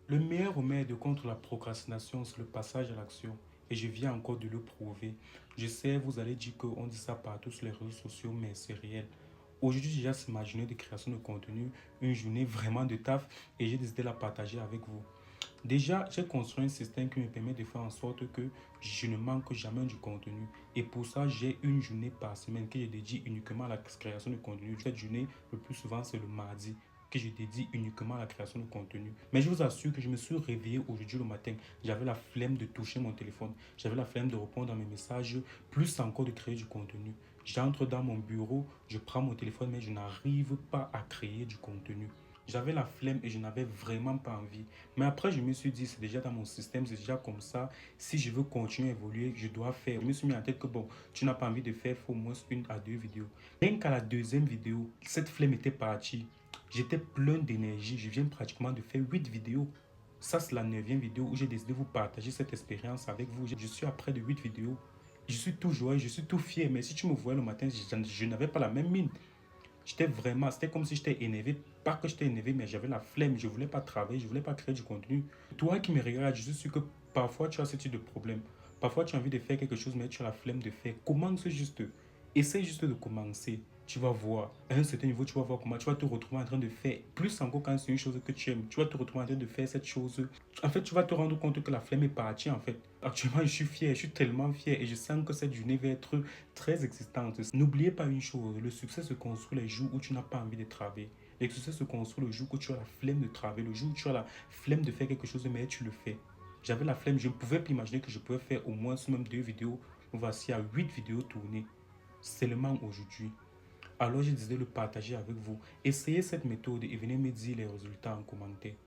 Le meilleur remède contre la procrastination, c'est le passage à l'action. Et je viens encore de le prouver. Je sais, vous allez dire qu'on dit ça partout sur les réseaux sociaux, mais c'est réel. Aujourd'hui, j'ai déjà imaginé de création de contenu, une journée vraiment de taf, et j'ai décidé de la partager avec vous. Déjà, j'ai construit un système qui me permet de faire en sorte que je ne manque jamais du contenu. Et pour ça, j'ai une journée par semaine que je dédie uniquement à la création de contenu. Cette journée, le plus souvent, c'est le mardi que je dédie uniquement à la création de contenu. Mais je vous assure que je me suis réveillé aujourd'hui le matin. J'avais la flemme de toucher mon téléphone. J'avais la flemme de répondre à mes messages, plus encore de créer du contenu. J'entre dans mon bureau, je prends mon téléphone, mais je n'arrive pas à créer du contenu. J'avais la flemme et je n'avais vraiment pas envie. Mais après, je me suis dit, c'est déjà dans mon système, c'est déjà comme ça. Si je veux continuer à évoluer, je dois faire. Je me suis mis en tête que bon, tu n'as pas envie de faire, il faut au moins une à deux vidéos. Rien qu'à la deuxième vidéo, cette flemme était partie. J'étais plein d'énergie. Je viens pratiquement de faire 8 vidéos. Ça, c'est la neuvième vidéo où j'ai décidé de vous partager cette expérience avec vous. Je suis à près de 8 vidéos. Je suis tout joyeux, je suis tout fier. Mais si tu me voyais le matin, je n'avais pas la même mine. J'étais vraiment, c'était comme si j'étais énervé. Pas que j'étais énervé, mais j'avais la flemme. Je ne voulais pas travailler, je ne voulais pas créer du contenu. Toi qui me regardes, je suis sûr que parfois tu as ce type de problème. Parfois tu as envie de faire quelque chose, mais tu as la flemme de faire. Commence juste. Essaye juste de commencer. Tu vas voir. À un certain niveau, tu vas voir comment tu vas te retrouver en train de faire. Plus encore quand c'est une chose que tu aimes. Tu vas te retrouver en train de faire cette chose. En fait, tu vas te rendre compte que la flemme est partie, en fait. Actuellement, je suis fier. Je suis tellement fier. Et je sens que cette journée va être très existante. N'oubliez pas une chose. Le succès se construit les jours où tu n'as pas envie de travailler. Le succès se construit le jour où tu as la flemme de travailler. Le jour où tu as la flemme de faire quelque chose, mais tu le fais. J'avais la flemme. Je ne pouvais pas imaginer que je pouvais faire au moins même 2 vidéos. Voici à 8 vidéos tournées. Seulement aujourd'hui. Alors, je décidé de le partager avec vous. Essayez cette méthode et venez me dire les résultats en commentaire.